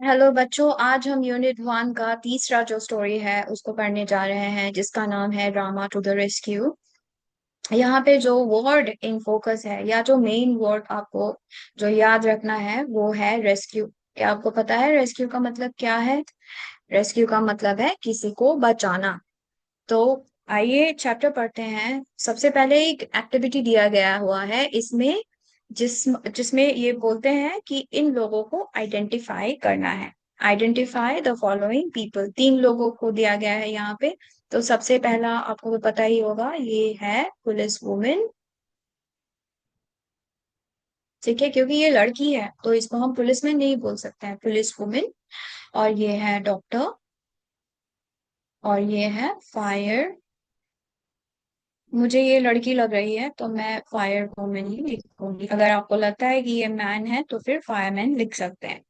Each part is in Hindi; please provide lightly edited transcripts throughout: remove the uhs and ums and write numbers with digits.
हेलो बच्चों, आज हम यूनिट 1 का तीसरा जो स्टोरी है उसको पढ़ने जा रहे हैं, जिसका नाम है ड्रामा टू द रेस्क्यू। यहाँ पे जो वर्ड इन फोकस है या जो मेन वर्ड आपको जो याद रखना है वो है रेस्क्यू। क्या आपको पता है रेस्क्यू का मतलब क्या है? रेस्क्यू का मतलब है किसी को बचाना। तो आइए चैप्टर पढ़ते हैं। सबसे पहले एक एक्टिविटी दिया गया हुआ है इसमें, जिसमें ये बोलते हैं कि इन लोगों को आइडेंटिफाई करना है। आइडेंटिफाई द फॉलोइंग पीपल, 3 लोगों को दिया गया है यहाँ पे। तो सबसे पहला आपको भी पता ही होगा, ये है पुलिस वुमेन। ठीक है, क्योंकि ये लड़की है तो इसको हम पुलिसमैन नहीं बोल सकते हैं, पुलिस वुमेन। और ये है डॉक्टर, और ये है फायर। मुझे ये लड़की लग रही है तो मैं फायर वुमेन ही लिखूंगी। अगर आपको लगता है कि ये मैन है तो फिर फायरमैन लिख सकते हैं।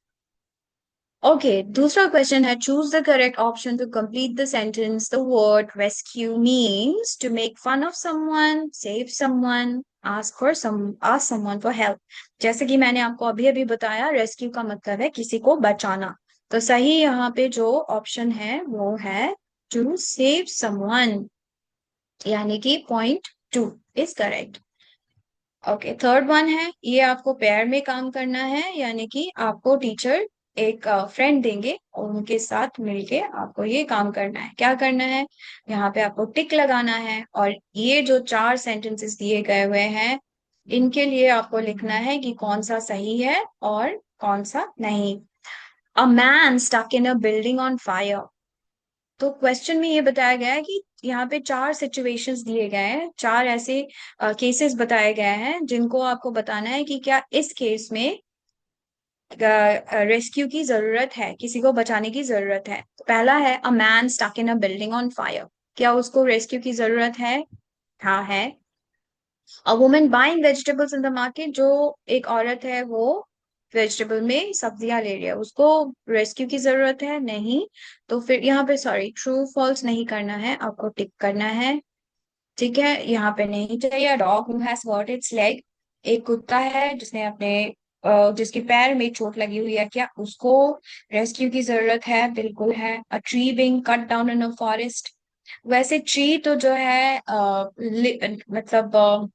ओके, दूसरा क्वेश्चन है, choose the correct option to complete the sentence. The word rescue means to make fun of someone, save someone, ask someone for help. जैसे कि मैंने आपको अभी अभी बताया, रेस्क्यू का मतलब है किसी को बचाना। तो सही यहाँ पे जो ऑप्शन है वो है टू सेव समवन, यानी कि point 2 is correct. Okay, third one है, ये आपको पेयर में काम करना है, यानी कि आपको टीचर एक फ्रेंड देंगे और उनके साथ मिलके आपको ये काम करना है। क्या करना है? यहाँ पे आपको टिक लगाना है, और ये जो 4 सेंटेंसेस दिए गए हुए हैं इनके लिए आपको लिखना है कि कौन सा सही है और कौन सा नहीं। A man stuck in a building on fire. तो क्वेश्चन में ये बताया गया है कि यहाँ पे 4 सिचुएशंस दिए गए हैं, 4 ऐसे केसेस बताए गए हैं जिनको आपको बताना है कि क्या इस केस में रेस्क्यू की जरूरत है, किसी को बचाने की जरूरत है। तो पहला है, a man stuck in a building on fire. क्या उसको रेस्क्यू की जरूरत है? हाँ है। A woman buying vegetables in the market, जो एक औरत है वो वेजिटेबल में सब्जियां ले रही है, उसको रेस्क्यू की जरूरत है? नहीं। तो फिर यहाँ पे सॉरी, ट्रू फॉल्स नहीं करना है, आपको टिक करना है। ठीक है, यहाँ पे नहीं चाहिए। Dog who has hurt its leg, एक कुत्ता है जिसने अपने जिसके पैर में चोट लगी हुई है, क्या उसको रेस्क्यू की जरूरत है? बिल्कुल है। A tree being cut down in a forest, वैसे ट्री तो जो है मतलब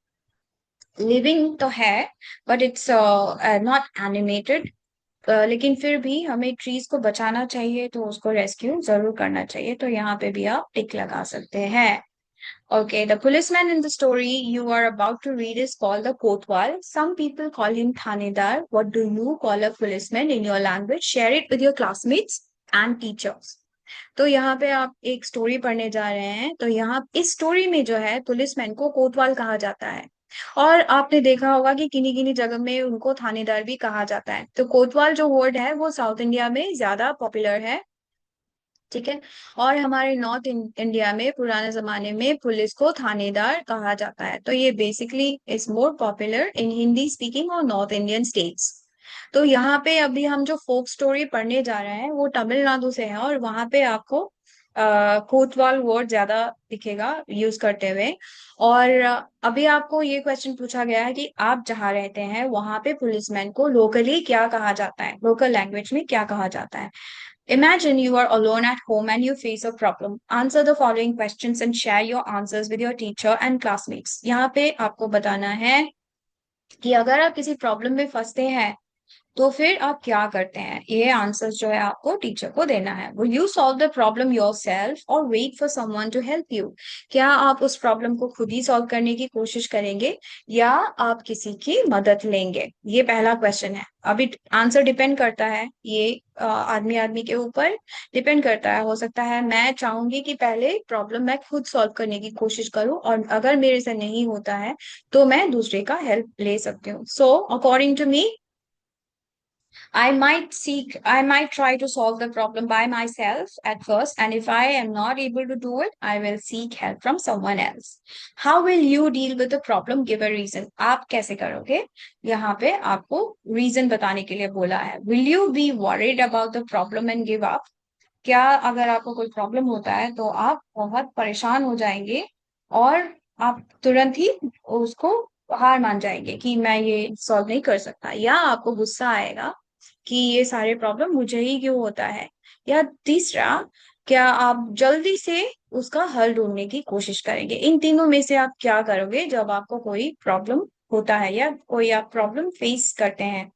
लिविंग तो है, बट इट्स नॉट एनिमेटेड। लेकिन फिर भी हमें ट्रीज को बचाना चाहिए तो उसको रेस्क्यू जरूर करना चाहिए, तो यहाँ पे भी आप टिक लगा सकते हैं। Okay, the policeman in the story you are about to read is called the Kotwal. Some people call him Thanedar. What do you call a policeman in your language? Share it with your classmates and teachers. तो यहाँ पे आप एक स्टोरी पढ़ने जा रहे हैं, तो यहाँ इस स्टोरी में जो है पुलिसमैन को कोतवाल कहा जाता है। और आपने देखा होगा कि किन्हीं किन्हीं जगह में उनको थानेदार भी कहा जाता है। तो कोतवाल जो वर्ड है वो साउथ इंडिया में ज्यादा पॉपुलर है। ठीक है। और हमारे नॉर्थ इंडिया में पुराने जमाने में पुलिस को थानेदार कहा जाता है। तो ये basically is more popular in Hindi speaking और नॉर्थ इंडियन स्टेट्स। तो यहाँ पे अभी हम जो फोक स्टोरी पढ़ने जा रहे हैं वो तमिलनाडु से है, और वहां पे आपको कोतवाल वर्ड ज्यादा दिखेगा यूज करते हुए। और अभी आपको ये क्वेश्चन पूछा गया है कि आप जहाँ रहते हैं वहां पे पुलिसमैन को लोकली क्या कहा जाता है, लोकल लैंग्वेज में क्या कहा जाता है। Imagine you are alone at home and you face a problem. Answer the following questions and share your answers with your teacher and classmates. यहाँ पे आपको बताना है कि अगर आप किसी प्रॉब्लम में फंसते हैं तो फिर आप क्या करते हैं। ये आंसर्स जो है आपको टीचर को देना है। Will you solve the problem yourself और wait for someone to help you? क्या आप उस प्रॉब्लम को खुद ही सॉल्व करने की कोशिश करेंगे या आप किसी की मदद लेंगे? ये पहला क्वेश्चन है। अभी आंसर डिपेंड करता है, ये आदमी आदमी के ऊपर डिपेंड करता है। हो सकता है मैं चाहूंगी कि पहले प्रॉब्लम मैं खुद सॉल्व करने की कोशिश करूं, और अगर मेरे से नहीं होता है तो मैं दूसरे का हेल्प ले सकती हूँ। So according to me, I might try to solve the problem by myself at first, and if I am not able to do it, I will seek help from someone else. How will you deal with the problem? Give a reason. आप कैसे करोगे? यहाँ पे आपको reason बताने के लिए बोला है। Will you be worried about the problem and give up? क्या अगर आपको कोई प्रॉब्लम होता है तो आप बहुत परेशान हो जाएंगे और आप तुरंत ही उसको हार मान जाएंगे कि मैं ये सॉल्व नहीं कर सकता, या आपको गुस्सा आएगा कि ये सारे प्रॉब्लम मुझे ही क्यों होता है। या तीसरा, क्या आप जल्दी से उसका हल ढूंढने की कोशिश करेंगे। इन तीनों में से आप क्या करोगे जब आपको कोई प्रॉब्लम होता है या कोई आप प्रॉब्लम फेस करते हैं।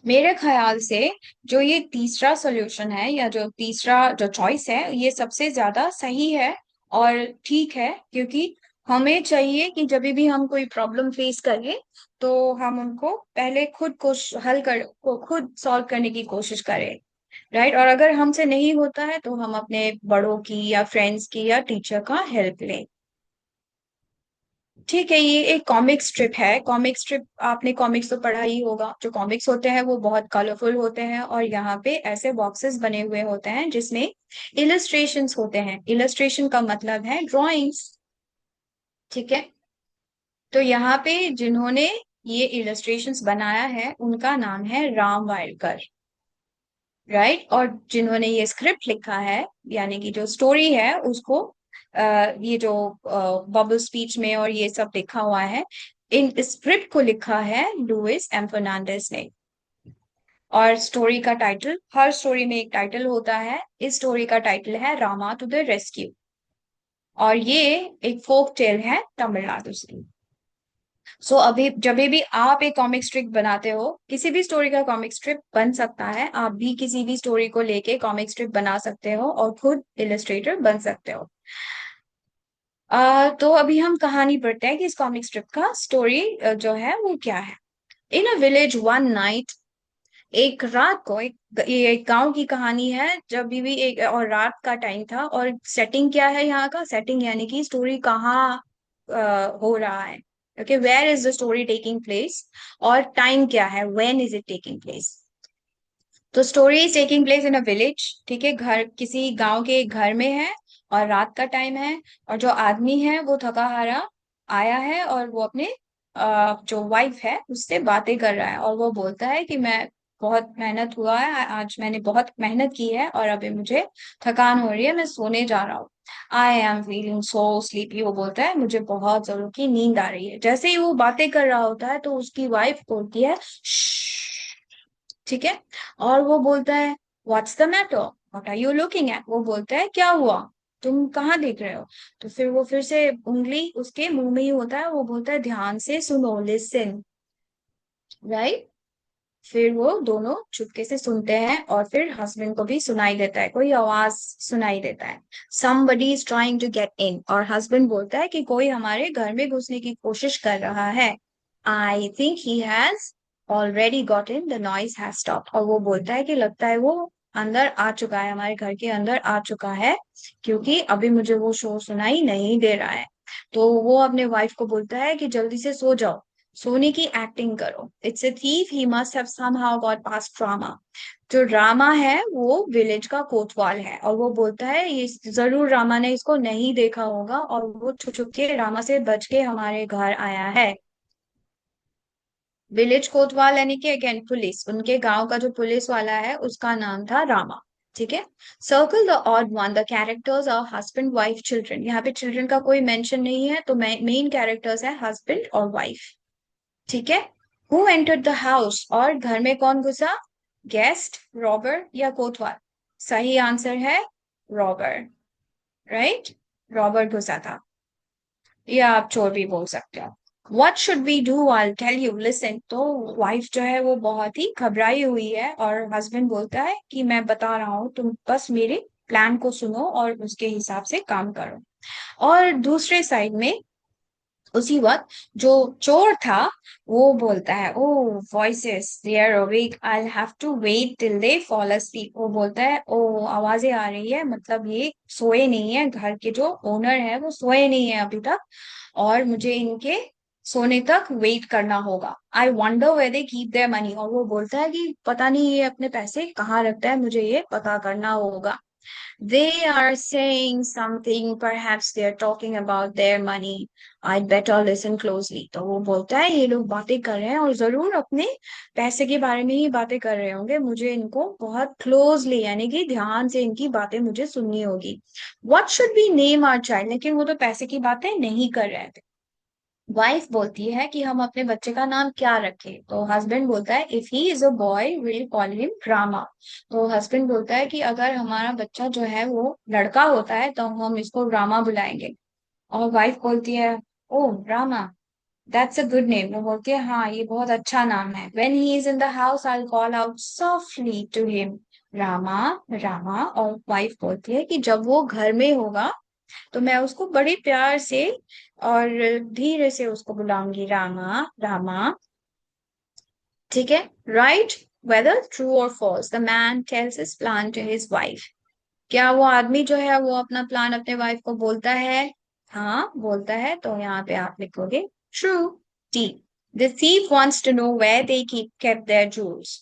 मेरे ख्याल से जो ये तीसरा सोल्यूशन है या जो तीसरा जो चॉइस है ये सबसे ज्यादा सही है और ठीक है, क्योंकि हमें चाहिए कि जब भी हम कोई प्रॉब्लम फेस करें तो हम उनको पहले खुद को हल कर को खुद सॉल्व करने की कोशिश करें। राइट। और अगर हमसे नहीं होता है तो हम अपने बड़ों की या फ्रेंड्स की या टीचर का हेल्प लें। ठीक है, ये एक कॉमिक स्ट्रिप है। कॉमिक स्ट्रिप, आपने कॉमिक्स तो पढ़ा ही होगा। जो कॉमिक्स होते हैं वो बहुत कलरफुल होते हैं और यहाँ पे ऐसे बॉक्सेस बने हुए होते हैं जिसमें इलस्ट्रेशंस होते हैं। इलस्ट्रेशन का मतलब है ड्राइंग्स। ठीक है। तो यहाँ पे जिन्होंने ये इलस्ट्रेशंस बनाया है उनका नाम है राम वायलकर। राइट। और जिन्होंने ये स्क्रिप्ट लिखा है यानी कि जो स्टोरी है उसको ये जो बबल स्पीच में और ये सब लिखा हुआ है, इन स्क्रिप्ट को लिखा है लुइस एम फर्नांडिस ने। और स्टोरी का टाइटल, हर स्टोरी में एक टाइटल होता है। इस स्टोरी का टाइटल है रामा टू द रेस्क्यू। और ये एक फोक टेल है तमिलनाडु से। सो अभी जब भी आप एक कॉमिक स्ट्रिप बनाते हो, किसी भी स्टोरी का कॉमिक स्ट्रिप बन सकता है। आप भी किसी भी स्टोरी को लेके कॉमिक स्ट्रिप बना सकते हो और खुद इलस्ट्रेटर बन सकते हो। तो अभी हम कहानी पढ़ते हैं कि इस कॉमिक स्ट्रिप का स्टोरी जो है वो क्या है। इन अ विलेज वन नाइट, एक रात को, ये एक गांव की कहानी है। जब भी एक और रात का टाइम था। और सेटिंग क्या है, यहाँ का सेटिंग यानी कि स्टोरी कहाँ हो रहा है। Okay, where is the story taking place. और टाइम क्या है, when is it taking place. तो story is taking place in a village. ठीक है, घर किसी गांव के एक घर में है और रात का टाइम है। और जो आदमी है वो थका हारा आया है और वो अपने जो वाइफ है उससे बातें कर रहा है। और वो बोलता है कि मैं बहुत मेहनत हुआ है, आज मैंने बहुत मेहनत की है और अभी मुझे थकान हो रही है, मैं सोने जा रहा हूँ। I am feeling so sleepy. वो बोलता है मुझे बहुत जोरों की नींद आ रही है। जैसे ही वो बातें कर रहा होता है तो उसकी वाइफ बोलती है "श्श्श", ठीक है। और वो बोलता है what's the matter, what are you looking at. वो बोलता है क्या हुआ, तुम कहाँ देख रहे हो। तो फिर वो फिर से उंगली उसके मुंह में ही होता है। वो बोलता है ध्यान से सुनो, लिसन। राइट। फिर वो दोनों चुपके से सुनते हैं और फिर हस्बैंड को भी सुनाई देता है, कोई आवाज सुनाई देता है। somebody is trying to get in। और हस्बैंड बोलता है कि कोई हमारे घर में घुसने की कोशिश कर रहा है। I think he has already got in, the noise has stopped। और वो बोलता है कि लगता है वो अंदर आ चुका है, हमारे घर के अंदर आ चुका है, क्योंकि अभी मुझे वो शोर सुनाई नहीं दे रहा है। तो वो अपने वाइफ को बोलता है कि जल्दी से सो जाओ, सोने की एक्टिंग करो। It's a thief, he must have somehow got past trauma. जो रामा है वो विलेज का कोतवाल है और वो बोलता है ये जरूर रामा ने इसको नहीं देखा होगा और वो छुप छुप के रामा से बच के हमारे घर आया है। विलेज कोतवाल यानी कि अगेन पुलिस, उनके गांव का जो पुलिस वाला है उसका नाम था रामा। ठीक है। Circle the odd one, the characters are husband wife children. यहाँ पे चिल्ड्रन का कोई मेंशन नहीं है तो मेन कैरेक्टर्स है हस्बैंड और वाइफ। ठीक है। हु एंटर्ड द हाउस, और घर में कौन घुसा, गेस्ट, रॉबर या कोतवाल। सही आंसर है रॉबर। राइट, रॉबर घुसा था, या आप चोर भी बोल सकते हो। What should be do, I tell you, listen. तो वाइफ जो है वो बहुत ही घबराई हुई है और हस्बैंड बोलता है कि मैं बता रहा हूँ, तुम बस मेरे प्लान को सुनो और उसके हिसाब से काम करो। और दूसरे साइड में उसी वक्त जो चोर था वो बोलता है oh voices they are awake, I have to wait till they fall asleep। वो बोलता है ओ आवाजें आ रही है, मतलब ये सोए नहीं है, घर के जो ओनर है वो सोए नहीं है अभी तक और मुझे इनके सोने तक वेट करना होगा। I wonder where they keep their money. और वो बोलता है कि पता नहीं ये अपने पैसे कहाँ रखता है, मुझे ये पता करना होगा। They are saying something, perhaps they are talking about their money. I'd better listen closely। तो वो बोलता है ये लोग बातें कर रहे हैं और जरूर अपने पैसे के बारे में ही बातें कर रहे होंगे, मुझे इनको बहुत क्लोजली यानी कि ध्यान से इनकी बातें मुझे सुननी होगी। What should we name our child? लेकिन वो तो पैसे की बातें नहीं कर रहे थे। वाइफ बोलती है कि हम अपने बच्चे का नाम क्या रखें, तो हस्बैंड बोलता है if he is a boy will call him Rama. तो हस्बैंड बोलता है कि अगर हमारा बच्चा जो है वो लड़का होता है तो हम इसको रामा बुलाएंगे। और वाइफ बोलती है oh Rama, that's a good name. वो बोलती है हाँ ये बहुत अच्छा नाम है। When he is in the house I call out softly to him Rama, Rama. और वाइफ बोलती है कि जब वो घर में होगा तो मैं उसको बड़े प्यार से और धीरे से उसको बुलाऊंगी रामा, रामा। ठीक है, राइट। वेदर ट्रू और false, the man tells his plan to his wife. क्या वो आदमी जो है वो अपना प्लान अपने वाइफ को बोलता है? हाँ बोलता है, तो यहाँ पे आप लिखोगे true. T, the thief wants to know where they kept their jewels।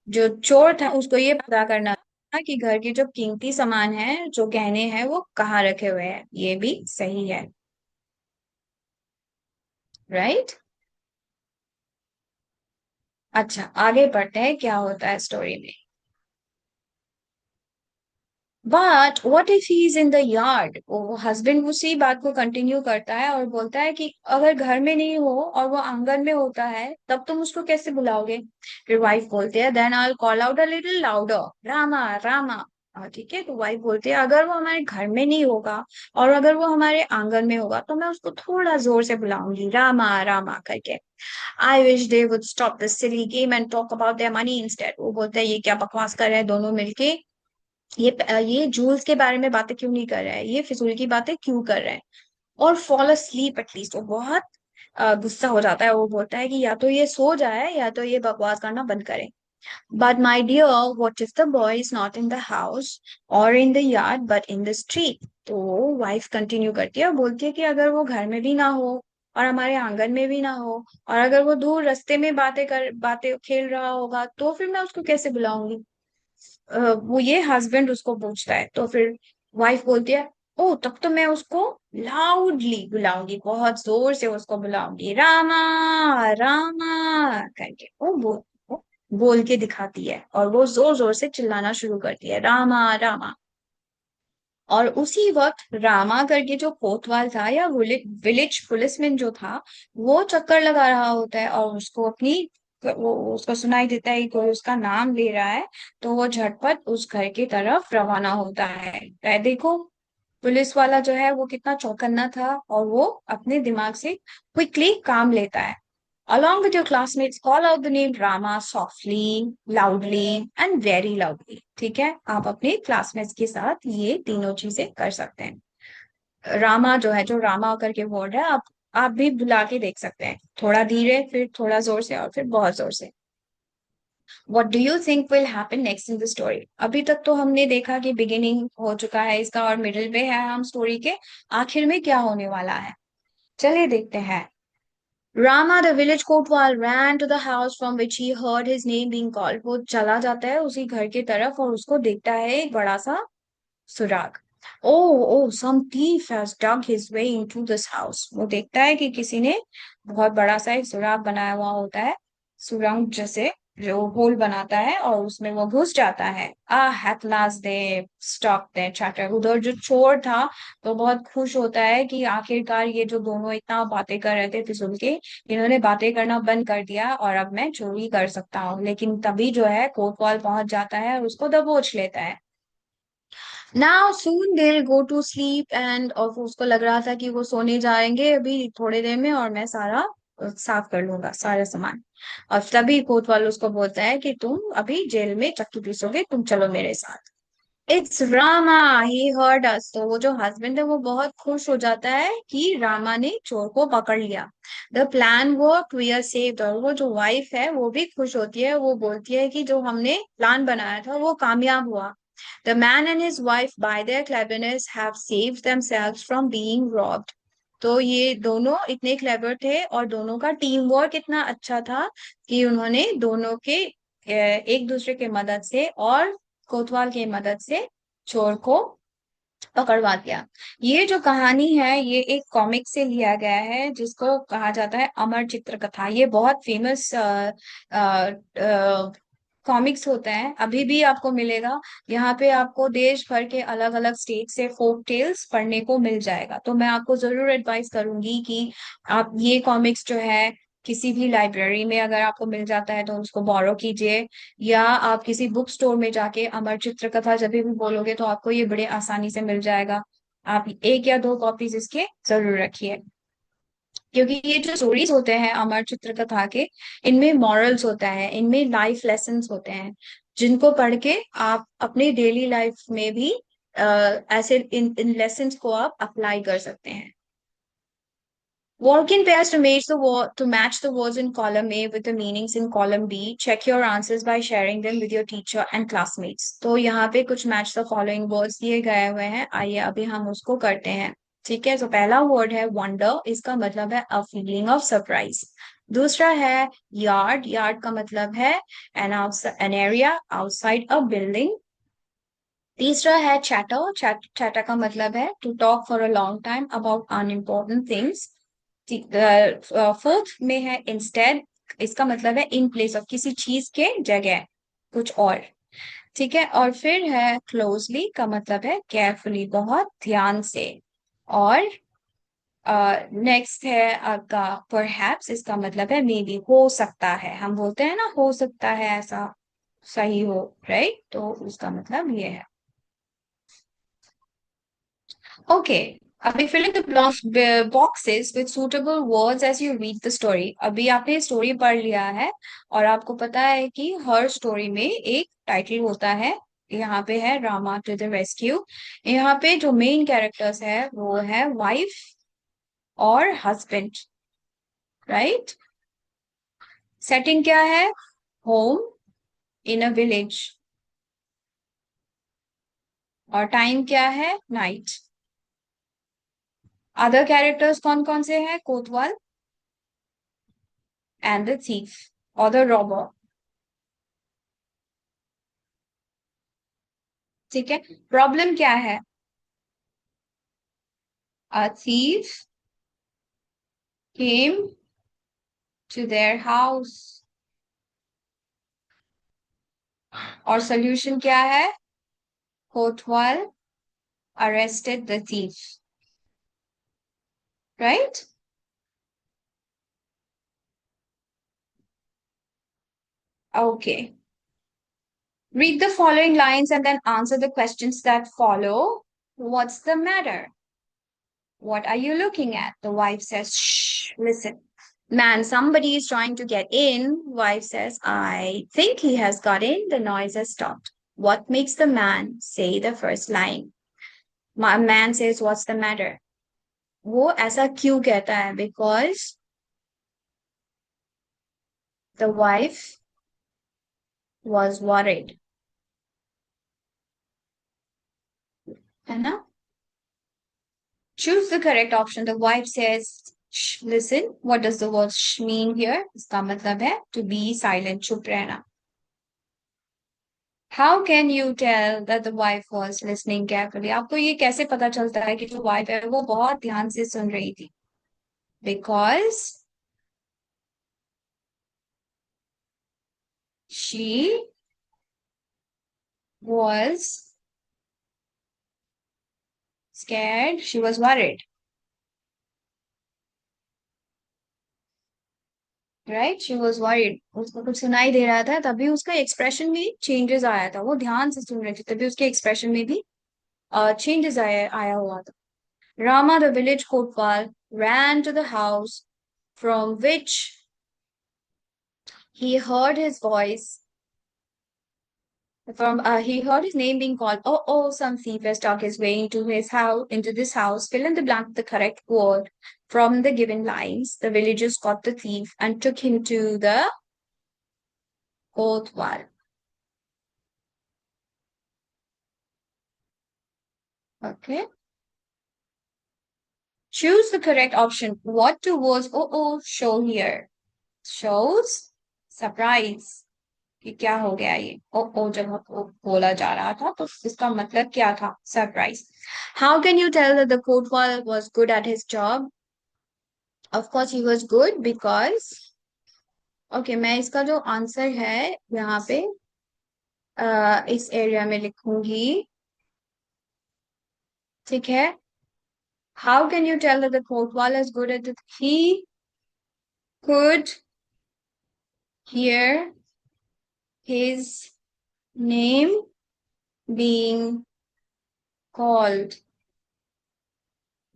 जो चोर था उसको ये पता करना था कि घर के जो कीमती सामान है, जो गहने हैं, वो कहाँ रखे हुए हैं। ये भी सही है, राइट। अच्छा आगे बढ़ते हैं, क्या होता है स्टोरी में। But what if he is in the yard, वो हस्बैंड उसी बात को कंटिन्यू करता है और बोलता है कि अगर घर में नहीं हो और वो आंगन में होता है तब तुम उसको कैसे बुलाओगे? फिर वाइफ बोलती है then I call out a little louder Rama, Rama. ठीक है, तो वाइफ बोलती है अगर वो हमारे घर में नहीं होगा और अगर वो हमारे आंगन में होगा तो मैं उसको थोड़ा जोर से बुलाऊंगी, रामा, रामा करके। I wish they would stop this silly game and talk about their money instead. वो बोलते हैं ये क्या बकवास कर रहे हैं दोनों मिलके, ये जूल्स के बारे में बातें क्यों नहीं कर रहा है, ये फिजूल की बातें क्यों कर रहे हैं। और फॉल asleep एटलीस्ट। वो बहुत गुस्सा हो जाता है। वो बोलता है कि या तो ये सो जाए या तो ये बकवास करना बंद करे। But my dear, what if the boy is not in the house और in the yard but in the street. तो वाइफ कंटिन्यू करती है और बोलती है कि अगर वो घर में भी ना हो और हमारे आंगन में भी ना हो और अगर वो दूर रास्ते में बातें खेल रहा होगा तो फिर मैं उसको कैसे बुलाऊंगी? वो ये हस्बैंड उसको पूछता है, तो फिर वाइफ बोलती है ओ तब तो मैं उसको लाउडली बुलाऊंगी, बहुत जोर से उसको बुलाऊंगी, रामा, रामा करके। वो बोल के दिखाती है और वो जोर जोर से चिल्लाना शुरू करती है, रामा, रामा। और उसी वक्त रामा करके जो कोतवाल था या विलेज पुलिसमैन जो था, वो चक्कर लगा रहा होता है और उसको उसको सुनाई देता है कि कोई उसका नाम ले रहा है। तो वो झटपट उस घर की तरफ रवाना होता है। देखो पुलिस वाला जो है वो कितना चौकन्ना था और वो अपने दिमाग से क्विकली काम लेता है। Along with your classmates, call out the name Rama softly, loudly and very loudly। ठीक है, आप अपने क्लासमेट्स के साथ ये तीनों चीजें कर सकते हैं। रामा जो है, जो रामा करके वर्ड है, आप भी बुला के देख सकते हैं, थोड़ा धीरे, फिर थोड़ा जोर से और फिर बहुत जोर से। What do you think will happen next in the story? अभी तक तो हमने देखा कि बिगिनिंग हो चुका है इसका और मिडिल पे है हम स्टोरी के। आखिर में क्या होने वाला है, चलिए देखते हैं। Rama, the village kotwal, ran to the house from which he heard his name being called। वो चला जाता है उसी घर की तरफ और उसको देखता है एक बड़ा सा सुराग। Oh, some thief has dug his way into this house। वो देखता है कि किसी ने बहुत बड़ा सा एक सुराग बनाया हुआ होता है, सुरंग जैसे, जो होल बनाता है और उसमें वो घुस जाता है। at last they stopped their chatter। उधर जो चोर था तो बहुत खुश होता है कि आखिरकार ये जो दोनों इतना बातें कर रहे थे फिजूल के, इन्होंने बातें करना बंद कर दिया और अब मैं चोरी कर सकता हूँ। लेकिन तभी जो है कोतवाल पहुंच जाता है और उसको दबोच लेता है। Now soon they go to sleep and, और उसको लग रहा था कि वो सोने जाएंगे अभी थोड़ी देर में और मैं सारा साफ कर लूंगा सारा सामान। और तभी कोतवाल उसको बोलता है कि तुम अभी जेल में चक्की पीसोगे, तुम चलो मेरे साथ। इट्स रामा, ही हर्ड अस। तो वो जो हस्बैंड है वो बहुत खुश हो जाता है कि रामा ने चोर को पकड़ लिया। The plan work, we are saved. और वो जो वाइफ है वो भी खुश होती है, वो बोलती है कि जो हमने प्लान बनाया था वो कामयाब हुआ। The man and his wife, by their cleverness, have saved themselves from being robbed। तो ये दोनों इतने क्लेवर थे और दोनों का टीम वर्क इतना अच्छा था कि उन्होंने दोनों के एक दूसरे के मदद से और कोतवाल की मदद से चोर को पकड़वा दिया। ये जो कहानी है ये एक कॉमिक से लिया गया है जिसको कहा जाता है अमर चित्र कथा। ये बहुत फेमस कॉमिक्स होता है, अभी भी आपको मिलेगा। यहाँ पे आपको देश भर के अलग अलग स्टेट से फोक टेल्स पढ़ने को मिल जाएगा। तो मैं आपको जरूर एडवाइस करूंगी कि आप ये कॉमिक्स जो है किसी भी लाइब्रेरी में अगर आपको मिल जाता है तो उसको बोरो कीजिए, या आप किसी बुक स्टोर में जाके अमर चित्र कथा जब भी बोलोगे तो आपको ये बड़े आसानी से मिल जाएगा। आप एक या दो कॉपीज इसके जरूर रखिए, क्योंकि ये जो स्टोरीज होते हैं अमर चित्र कथा के, इनमें मॉरल्स होता है, इनमें लाइफ लेसन्स होते हैं, जिनको पढ़ के आप अपने डेली लाइफ में भी ऐसे इन लेसन्स को आप अप्लाई कर सकते हैं। Work in pairs to match the words in column A with the meanings in column B. Check your answers by sharing them with your teacher and classmates. तो यहाँ पे कुछ match the following words दिए गए हुए हैं, आइए अभी हम उसको करते हैं। ठीक है, तो पहला वर्ड है wonder, इसका मतलब है a feeling of surprise। दूसरा है yard, yard का मतलब है an area outside a building। तीसरा है chatter, chatter का मतलब है to talk for a long time about unimportant things। Fourth में है इंस्टेड, इसका मतलब है इन प्लेस ऑफ, किसी चीज के जगह कुछ और। ठीक है, और फिर है क्लोजली का मतलब है केयरफुली, बहुत ध्यान से। और नेक्स्ट है आपका परहैप्स, इसका मतलब है मे बी, हो सकता है, हम बोलते हैं ना हो सकता है ऐसा सही हो, राइट, तो उसका मतलब ये है। ओके, अभी fill in the boxes with suitable words as you read the story। अभी आपने स्टोरी पढ़ लिया है और आपको पता है कि हर स्टोरी में एक टाइटल होता है। यहाँ पे है रामा टू द रेस्क्यू। यहाँ पे जो मेन कैरेक्टर्स है वो है वाइफ और हस्बैंड, राइट। सेटिंग क्या है? Home in a village. और टाइम क्या है? नाइट। अदर कैरेक्टर्स कौन कौन से हैं? कोतवाल एंड द थीफ और द रॉबर। ठीक है, प्रॉब्लम क्या है? A thief came to their house। और solution क्या है? Kotwal arrested the thief, right? Okay. Read the following lines and then answer the questions that follow. What's the matter? What are you looking at? The wife says, shh, listen. Man, somebody is trying to get in. Wife says, I think he has got in. The noise has stopped. What makes the man say the first line? My man says, what's the matter? वो ऐसा क्यों कहता है? Because the wife was worried, है ना? Choose the correct option. The wife says, shh, listen. What does the word shh mean here? इसका मतलब है to be silent, चुप रहना। How can you tell that the wife was listening carefully? आपको ये कैसे पता चलता है कि जो wife है वो बहुत ध्यान से सुन रही थी? Because she was scared, she was worried, right, she was worried, उसको कुछ सुनाई दे रहा था तभी उसका एक्सप्रेशन में चेंजेस आया था, वो ध्यान से सुन रही थी तभी उसके एक्सप्रेशन में भी चेंजेस आया हुआ था। Rama the village Kotwal ran to the house from which he heard his voice from he heard his name being called, oh oh, some thief has stuck his way into his house, into this house. Fill in the blank with the correct word from the given lines. The villagers caught the thief and took him to the Kotwal. Okay. Choose the correct option. What two words show here? Shows surprise। कि क्या हो गया ये? जब बोला जा रहा था तो इसका मतलब क्या था? Surprise. How can you tell that the Kotwal was good at his job? Of course he was good because, okay, मैं इसका जो आंसर है यहाँ पे इस एरिया में लिखूंगी, ठीक है। How can you tell that the kotwal is good at it? He could hear his name being called.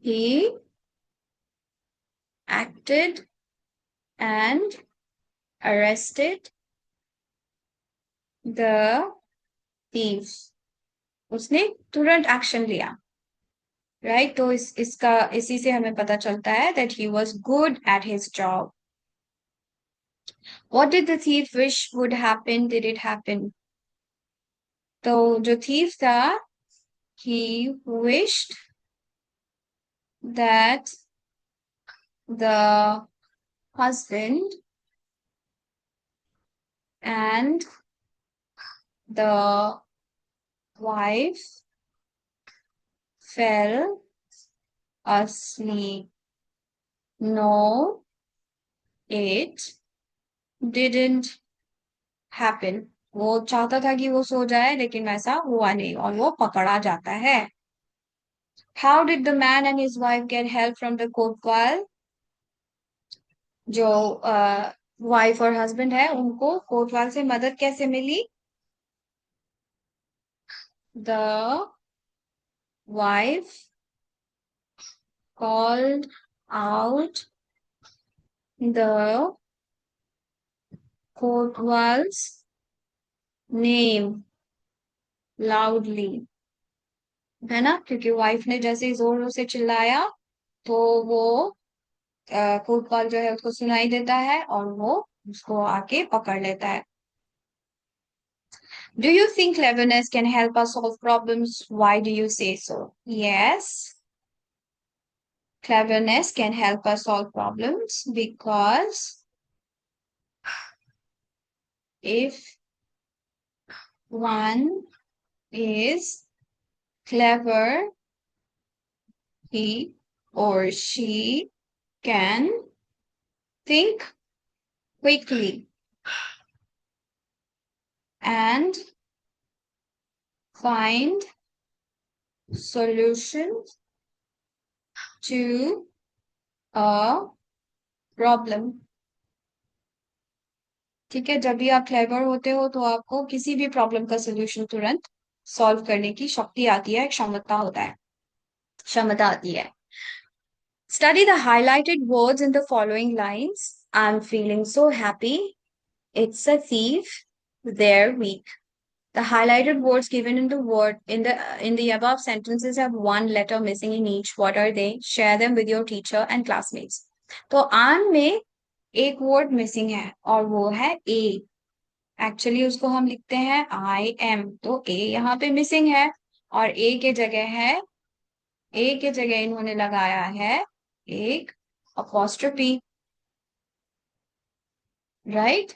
He acted and arrested the thief. उसने तुरंत एक्शन लिया, राइट? तो इसका इसी से हमें पता चलता है that he was good at his job. What did the thief wish would happen? Did it happen? तो जो thief था, he wished that the husband and the wife fell asleep. No, it didn't happen. वो चाहता था कि वो सो जाए, लेकिन वैसा हुआ नहीं और वो पकड़ा जाता है. How did the man and his wife get help from the कोतवाल? जो वाइफ और हस्बैंड है, उनको कोतवाल से मदद कैसे मिली? The wife called out the kotwal's name loudly, है ना? क्योंकि वाइफ ने जैसे ही जोरों से चिल्लाया, तो वो कोतवाल जो है उसको सुनाई देता है और वो उसको आके पकड़ लेता है. Do you think cleverness can help us solve problems? Why do you say so? Yes, cleverness can help us solve problems because if one is clever, he or she can think quickly and find solutions to a problem. ठीक है, जब भी आप क्लेवर होते हो तो आपको किसी भी प्रॉब्लम का सोल्यूशन तुरंत सॉल्व करने की शक्ति आती है, क्षमता होता है, क्षमता आती है. Study the highlighted words in the following lines. I'm feeling so happy. It's a thief. They're weak. The highlighted words given in the word in the above sentences have one letter missing in each. What are they? Share them with your teacher and classmates. तो आन में एक वर्ड मिसिंग है और वो है ए. एक्चुअली उसको हम लिखते हैं आई एम, तो ए यहाँ पे मिसिंग है और ए के जगह इन्होंने लगाया है एक अपॉस्ट्रोफी, राइट?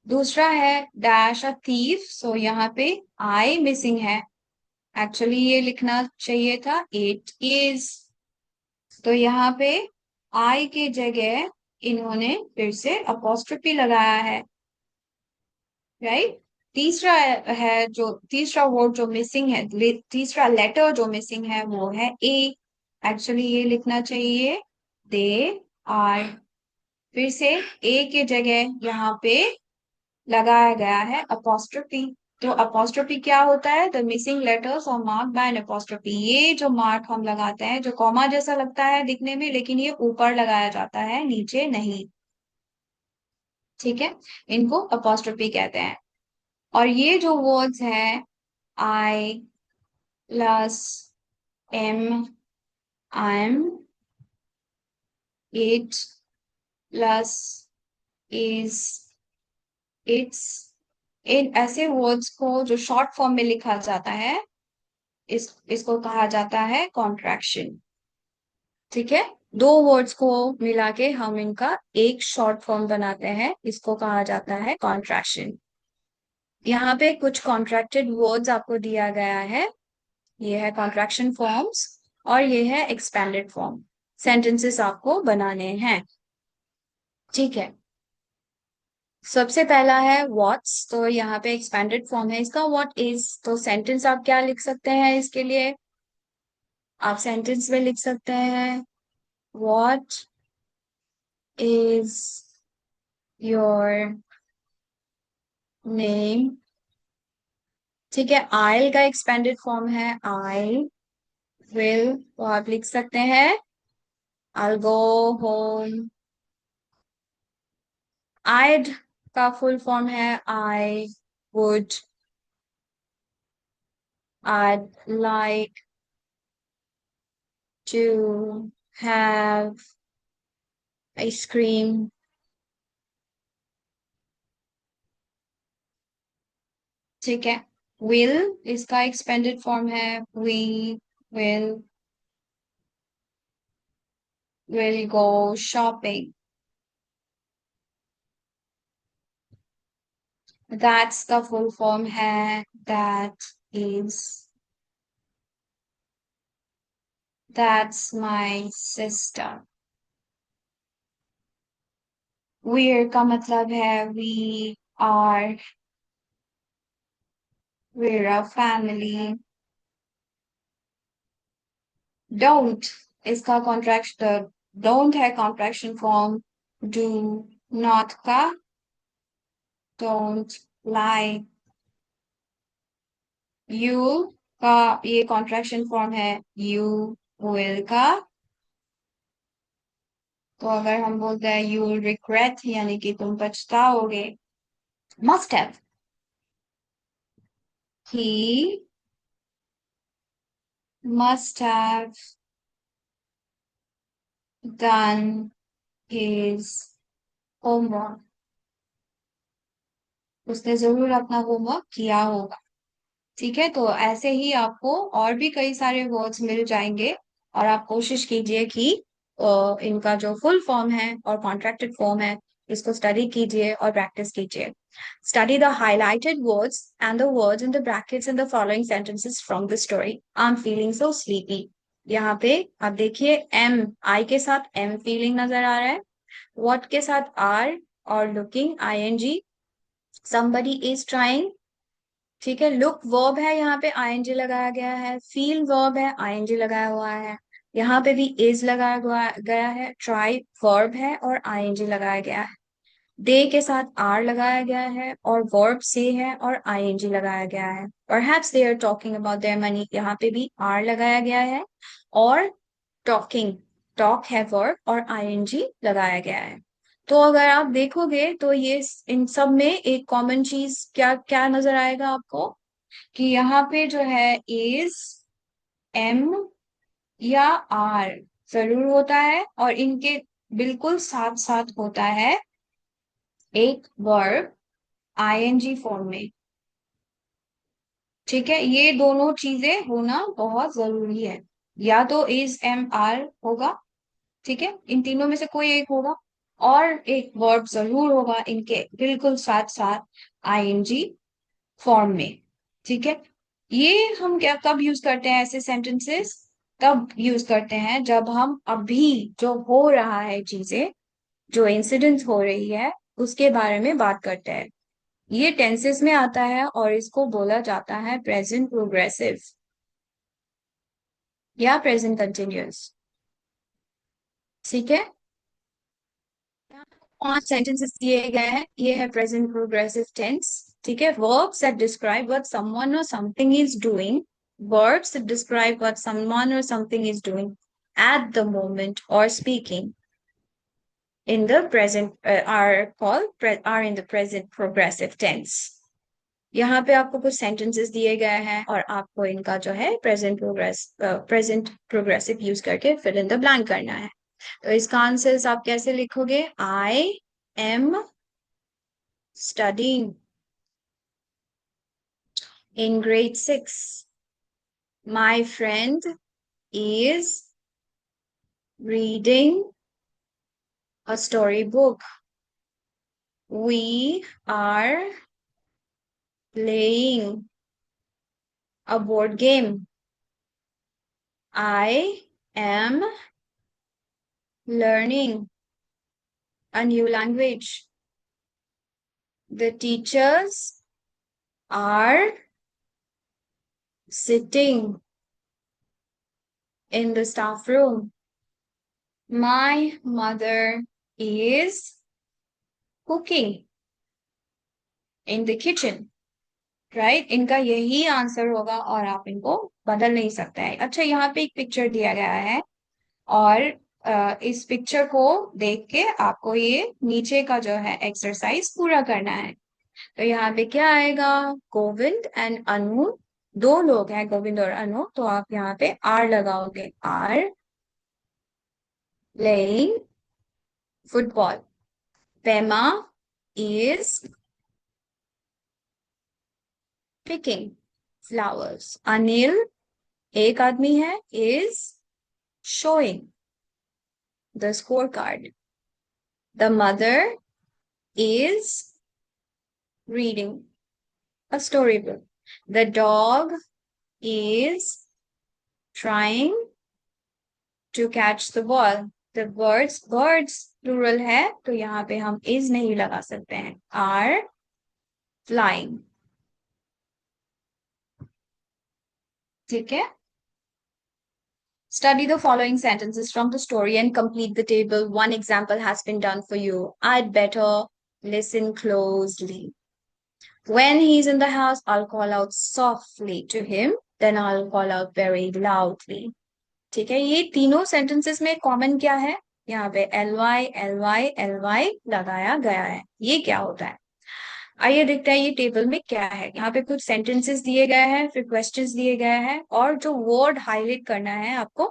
दूसरा है डैश अ थीफ, सो यहाँ पे आई मिसिंग है. एक्चुअली ये लिखना चाहिए था इट इज, तो यहाँ पे आई के जगह इन्होंने फिर से अपॉस्ट्रोफी लगाया है, राइट? तीसरा है जो तीसरा वर्ड जो मिसिंग है, तीसरा लेटर जो मिसिंग है वो है ए. एक्चुअली ये लिखना चाहिए दे आर. फिर से ए के जगह यहाँ पे लगाया गया है अपॉस्ट्रोफी. तो अपॉस्ट्रोफी क्या होता है? द मिसिंग लेटर्स और मार्क बाय एन अपॉस्ट्रोफी. ये जो मार्क हम लगाते हैं, जो कॉमा जैसा लगता है दिखने में, लेकिन ये ऊपर लगाया जाता है, नीचे नहीं, ठीक है? इनको अपॉस्ट्रोफी कहते हैं. और ये जो वर्ड्स हैं I plus am, I am, it plus is, it's, इन ऐसे वर्ड्स को जो शॉर्ट फॉर्म में लिखा जाता है, इसको कहा जाता है कॉन्ट्रैक्शन. ठीक है, दो वर्ड्स को मिला के हम इनका एक शॉर्ट फॉर्म बनाते हैं, इसको कहा जाता है कॉन्ट्रैक्शन. यहाँ पे कुछ कॉन्ट्रैक्टेड वर्ड्स आपको दिया गया है. ये है कॉन्ट्रैक्शन फॉर्म्स और ये है एक्सपेंडेड फॉर्म. सेंटेंसेस आपको बनाने हैं, ठीक है? सबसे पहला है व्हाट्स, तो यहाँ पे एक्सपेंडेड फॉर्म है इसका व्हाट इज। तो सेंटेंस आप क्या लिख सकते हैं इसके लिए? आप सेंटेंस में लिख सकते हैं व्हाट इज योर नेम। ठीक है, आइल का एक्सपेंडेड फॉर्म है आई विल, तो आप लिख सकते हैं I'll go home। I'd का फुल फॉर्म है I would, I'd like to have ice cream। ठीक है, will इसका एक्सपेंडेड फॉर्म है we will will go shopping। That's का फुल फॉर्म है that is, that's my sister। We're का मतलब है we are, we're a family। Don't इसका कॉन्ट्रैक्शन, don't है कॉन्ट्रैक्शन फॉर्म do not का, don't lie। you का ये कॉन्ट्रैक्शन फॉर्म है you will का, तो अगर हम बोलते हैं you will regret यानी कि तुम पछताओगे। must have, he must have done his homework, उसने जरूर अपना होमवर्क किया होगा। ठीक है, तो ऐसे ही आपको और भी कई सारे वर्ड्स मिल जाएंगे, और आप कोशिश कीजिए कि इनका जो फुल फॉर्म है और कॉन्ट्रैक्टेड फॉर्म है इसको स्टडी कीजिए और प्रैक्टिस कीजिए। Study the highlighted words and the words in the brackets in the following sentences from the story. I am feeling so sleepy, यहाँ पे आप देखिए एम, आई के साथ एम फीलिंग नजर आ रहा है, व्हाट के साथ आर, और looking ING, somebody is trying। ठीक है, लुक वर्ब है, यहाँ पे आईएनजी लगाया गया है, फील वर्ब है, आईएनजी लगाया हुआ है, यहाँ पे भी इज लगाया गया है, ट्राई वर्ब है और आईएनजी लगाया गया है, दे के साथ आर लगाया गया है और वर्ब से है और आईएनजी लगाया गया है, perhaps they are talking about their money, यहाँ पे भी आर लगाया गया है, और टॉकिंग, टॉक है वर्ब और आईएनजी लगाया गया है। तो अगर आप देखोगे तो ये इन सब में एक कॉमन चीज क्या क्या नजर आएगा आपको, कि यहाँ पे जो है इज, एम या आर जरूर होता है, और इनके बिल्कुल साथ साथ होता है एक वर्ब आईएनजी फॉर्म में। ठीक है, ये दोनों चीजें होना बहुत जरूरी है, या तो इज एम आर होगा, ठीक है, इन तीनों में से कोई एक होगा, और एक वर्ब जरूर होगा इनके बिल्कुल साथ साथ आईएनजी फॉर्म में। ठीक है, ये हम क्या कब यूज करते हैं ऐसे सेंटेंसेस? तब यूज करते हैं जब हम अभी जो हो रहा है चीजें, जो इंसिडेंट हो रही है उसके बारे में बात करते हैं। ये टेंसेस में आता है और इसको बोला जाता है प्रेजेंट प्रोग्रेसिव या प्रेजेंट कंटिन्यूअस। ठीक है, पांच सेंटेंसेस दिए गए हैं, ये है प्रेजेंट प्रोग्रेसिव टेंस। ठीक है, verbs that describe what someone or something is doing, verbs that describe what someone or something is doing at the moment or speaking in the present are called are in the present progressive tense। यहाँ पे आपको कुछ सेंटेंसेस दिए गए हैं और आपको इनका जो है प्रेजेंट प्रोग्रेसिव यूज करके फिल इन द ब्लैंक करना है। तो इसका आंसर्स आप कैसे लिखोगे? I am studying in grade 6। My friend is reading a storybook। We are playing a board game। I am learning a new language। The teachers are sitting in the staff room. My mother is cooking in the kitchen. Right, इनका यही आंसर होगा और आप इनको बदल नहीं सकते हैं। अच्छा, यहाँ पे एक पिक्चर दिया गया है और इस पिक्चर को देख के आपको ये नीचे का जो है एक्सरसाइज पूरा करना है। तो यहाँ पे क्या आएगा, गोविंद एंड अनु, दो लोग हैं गोविंद और अनु, तो आप यहाँ पे आर लगाओगे, are playing football. Pema is picking flowers. Anil, एक आदमी है, is showing the scorecard. The mother is reading a storybook. The dog is trying to catch the ball. The birds plural है तो यहाँ पे हम is नहीं लगा सकते हैं, are flying। ठीक है, study the following sentences from the story and complete the table. One example has been done for you. I'd better listen closely. When he's in the house, I'll call out softly to him, then I'll call out very loudly. ठीक है, ये तीनों सेंटेंसेस में कॉमन क्या है, यहाँ पे एल वाई लगाया गया है। ये क्या होता है, आइए देखते हैं ये टेबल में क्या है। यहाँ पे कुछ सेंटेंसेस दिए गए हैं, फिर क्वेश्चंस दिए गए हैं, और जो वर्ड हाईलाइट करना है आपको,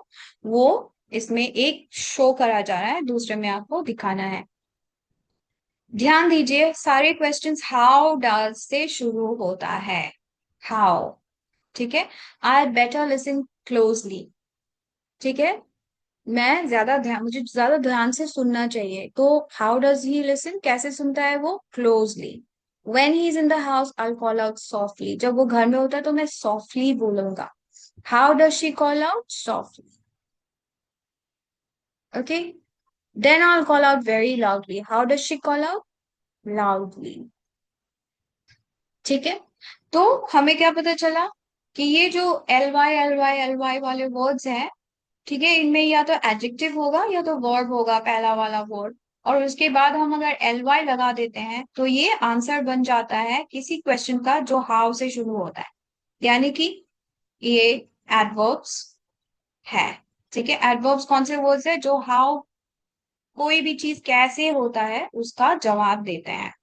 वो इसमें एक शो करा जा रहा है, दूसरे में आपको दिखाना है। ध्यान दीजिए, सारे क्वेश्चंस हाउ डज से शुरू होता है, हाउ। ठीक है, आई बेटर लिसन क्लोजली। ठीक है, मैं ज्यादा ध्यान, मुझे ज्यादा ध्यान से सुनना चाहिए, तो हाउ डज ही लिसन, कैसे सुनता है वो, closely. When he is in the house I call out softly, जब वो घर में होता है तो मैं सॉफ्टली बोलूंगा। How does she call out, softly. Okay, then I call out very loudly. How does she call out, loudly. ठीक है, तो हमें क्या पता चला कि ये जो एल वाई वाले वर्ड्स हैं, ठीक है, इनमें या तो एडजेक्टिव होगा या तो वर्ब होगा, पहला वाला वर्ड, और उसके बाद हम अगर एल वाई लगा देते हैं तो ये आंसर बन जाता है किसी क्वेश्चन का जो हाउ से शुरू होता है, यानी कि ये एडवर्ब्स है। ठीक है, एडवर्ब्स कौन से वर्ड्स है जो हाउ, कोई भी चीज कैसे होता है उसका जवाब देते हैं।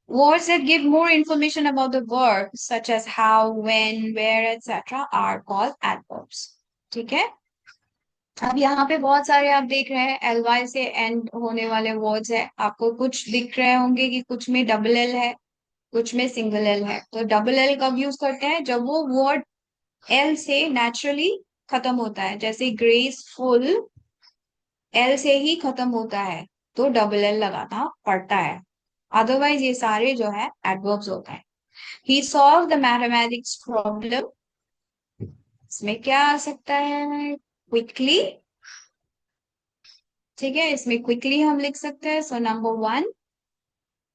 Words that give more information about the verb, such as how, when, where, etc., are called adverbs. ठीक है, अब यहाँ पे बहुत सारे आप देख रहे हैं एल वाई से एंड होने वाले वर्ड्स है, आपको कुछ दिख रहे होंगे कि कुछ में डबल एल है, कुछ में सिंगल एल है। तो डबल एल कब यूज करते हैं, जब वो वर्ड एल से नेचुरली खत्म होता है, जैसे ग्रेसफुल एल से ही खत्म होता है, तो डबल एल लगाना पड़ता है। अदरवाइज ये सारे जो है एडवर्ब्स होता है। He solved the mathematics problem. इसमें क्या आ सकता है, क्विकली। ठीक है, इसमें क्विकली हम लिख सकते हैं, so number one.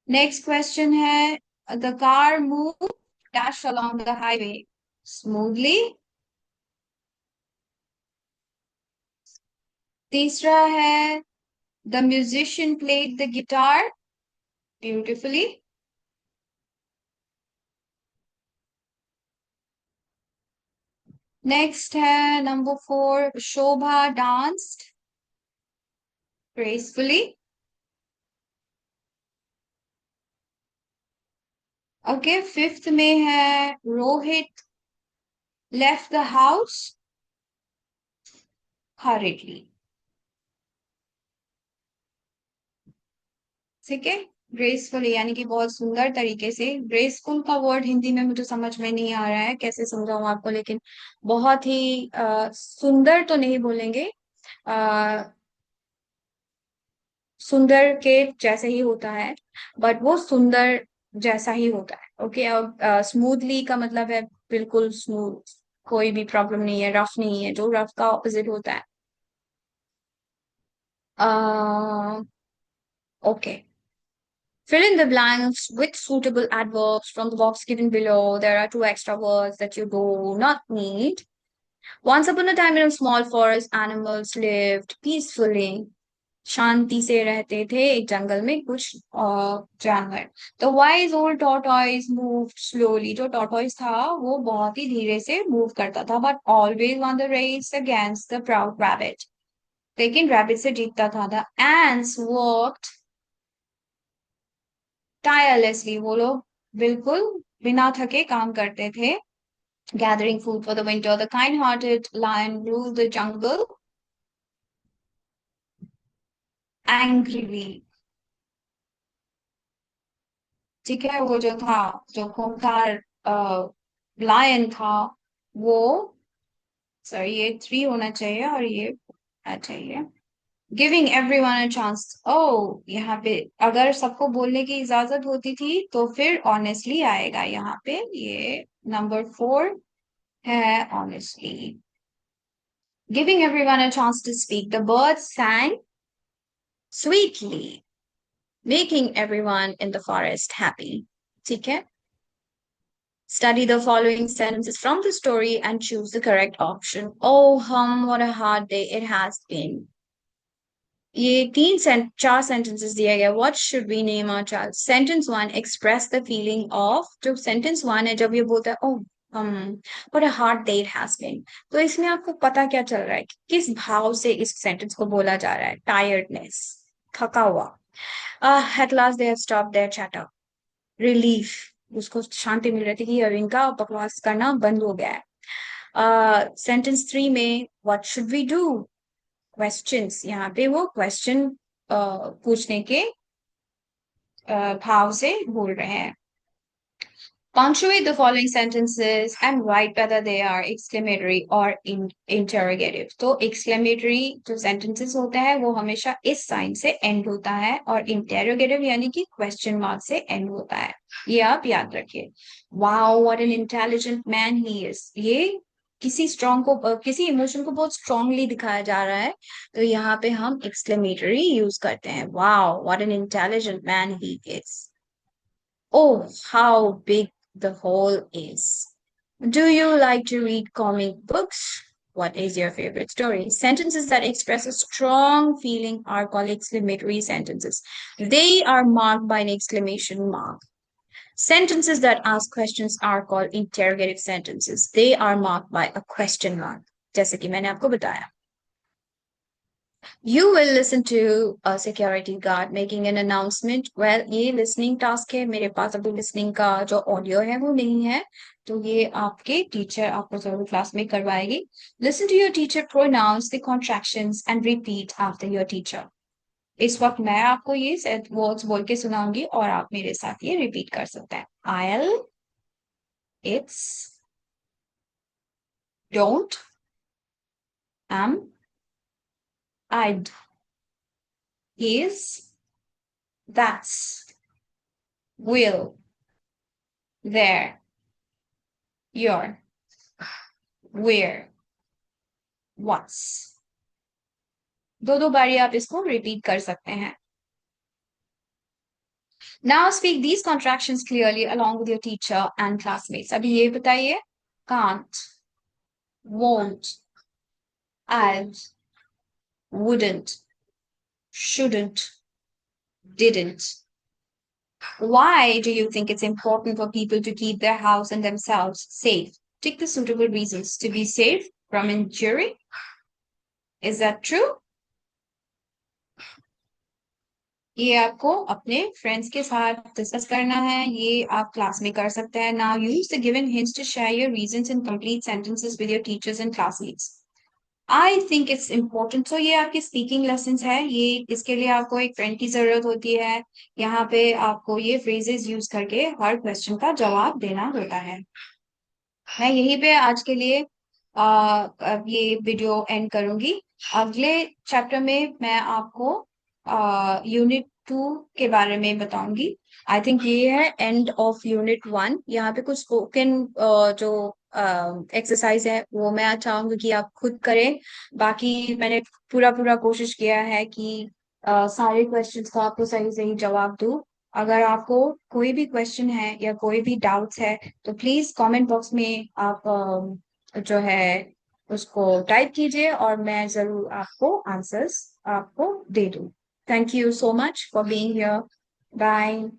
Next question है, the car move dash along the highway smoothly. तीसरा है, the musician played the guitar beautifully. Next है number four, Shobha danced gracefully. Okay, fifth में है, Rohit left the house hurriedly। ठीक है, ग्रेसफुली यानी कि बहुत सुंदर तरीके से। ग्रेसफुल का वर्ड हिंदी में मुझे समझ में नहीं आ रहा है, कैसे समझाऊं आपको, लेकिन बहुत ही सुंदर तो नहीं बोलेंगे, आ, सुंदर के जैसे ही होता है, बट वो सुंदर जैसा ही होता है। ओके, अब स्मूथली का मतलब है बिल्कुल स्मूथ, कोई भी प्रॉब्लम नहीं है, रफ नहीं है, जो रफ का ऑपोजिट होता है। Okay, Fill in the blanks with suitable adverbs from the box given below. There are two extra words that you do not need. Once upon a time in a small forest, animals lived peacefully. शांति से रहते थे एक जंगल में कुछ जानवर. The wise old tortoise moved slowly. जो tortoise था वो बहुत ही धीरे से move करता था, but always won the race against the proud rabbit. लेकिन rabbit से जीतता था. The ants worked tirelessly. वो लोग बिल्कुल बिना थके काम करते थे. Gathering food for the winter. The kind-hearted lion ruled the jungle angrily. ठीक है, वो जो था, जो खूंखार लायन था, वो, सॉरी, ये 3 होना चाहिए और ये होना चाहिए. Giving everyone a chance. Oh, यहाँ पे अगर सबको बोलने की इजाजत होती थी तो फिर ऑनेस्टली आएगा. यहाँ पे ये नंबर 4 है, honestly. Giving everyone a chance to speak. The birds sang sweetly, making everyone in the forest happy. ठीक है. Study the following sentences from the story and choose the correct option. Oh, what a hard day it has been. ये 4 sentences दिया गया. What should we name our child? Sentence 1, express the feeling of. जो sentence 1 है, जब ये बोलता है, oh, what a hard day it has been, तो इसमें आपको पता क्या चल रहा है कि किस भाव से इस सेंटेंस को बोला जा रहा है. टायर्डनेस, थका हुआ. At last they have stopped their chatter. Relief, उसको शांति मिल रही थी कि अब इनका बकवास करना बंद हो गया है. सेंटेंस 3 में what should we do, questions. यहाँ पे वो क्वेश्चन पूछने के भाव से बोल रहे हैं. Punctuate the following sentences and write whether they are exclamatory or interrogative. तो exclamatory जो sentences होते हैं वो हमेशा इस साइन से end होता है और interrogative यानी कि question mark से end होता है. ये आप याद रखिए. Wow, what an intelligent man he is. ये किसी स्ट्रॉन्ग को, किसी इमोशन को बहुत स्ट्रांगली दिखाया जा रहा है, तो यहाँ पे हम exclamatory यूज करते हैं. Wow, what an intelligent man he is. Oh, how big the hole is. Do you like to read comic books? What is your favorite story? Sentences that express a strong feeling are called exclamatory sentences. They are marked by an exclamation mark. Sentences that ask questions are called interrogative sentences. They are marked by a question mark. जैसे कि मैंने आपको बताया. You will listen to a security guard making an announcement. Well, ये listening task है. मेरे पास अभी listening का जो audio है वो नहीं है, तो ये आपके टीचर आपको जरूर क्लास में करवाएगी. Listen to your teacher, pronounce the contractions and repeat after your teacher. इस वक्त मैं आपको ये वर्ड्स बोल के सुनाऊंगी और आप मेरे साथ ये रिपीट कर सकते हैं. I'll, it's, don't, am, I'd, is, that's, will, there, your, where, what's. 2 बारी आप इसको रिपीट कर सकते हैं. Now speak these contractions clearly along with your teacher and classmates. अभी ये बताइए. Can't, won't, I've, wouldn't, shouldn't, didn't. Why do you think it's important for people to keep their house and themselves safe? Take the suitable reasons. To be safe from injury? Is that true? ये आपको अपने फ्रेंड्स के साथ डिस्कस करना है. ये आप क्लास में कर सकते हैं. Now use the given hints to share your reasons in complete sentences with your teachers and classmates. I think it's important. So ये आपके स्पीकिंग लेसन्स है. ये इसके लिए आपको एक फ्रेंड की जरूरत होती है. यहाँ पे आपको ये फ्रेजेस यूज करके हर क्वेश्चन का जवाब देना होता है. मैं यहीं पे आज के लिए अब ये वीडियो एंड करूंगी. अगले चैप्टर में मैं आपको यूनिट 2 के बारे में बताऊंगी. आई थिंक ये है एंड ऑफ यूनिट 1. यहाँ पे कुछ स्पोकन जो एक्सरसाइज है वो मैं चाहूंगी कि आप खुद करें. बाकी मैंने पूरा पूरा कोशिश किया है कि सारे क्वेश्चंस का आपको सही सही जवाब दूं. अगर आपको कोई भी क्वेश्चन है या कोई भी डाउट्स है तो प्लीज कमेंट बॉक्स में आप जो है उसको टाइप कीजिए और मैं जरूर आपको आंसर्स आपको दे दूँ। Thank you so much for being here. Bye.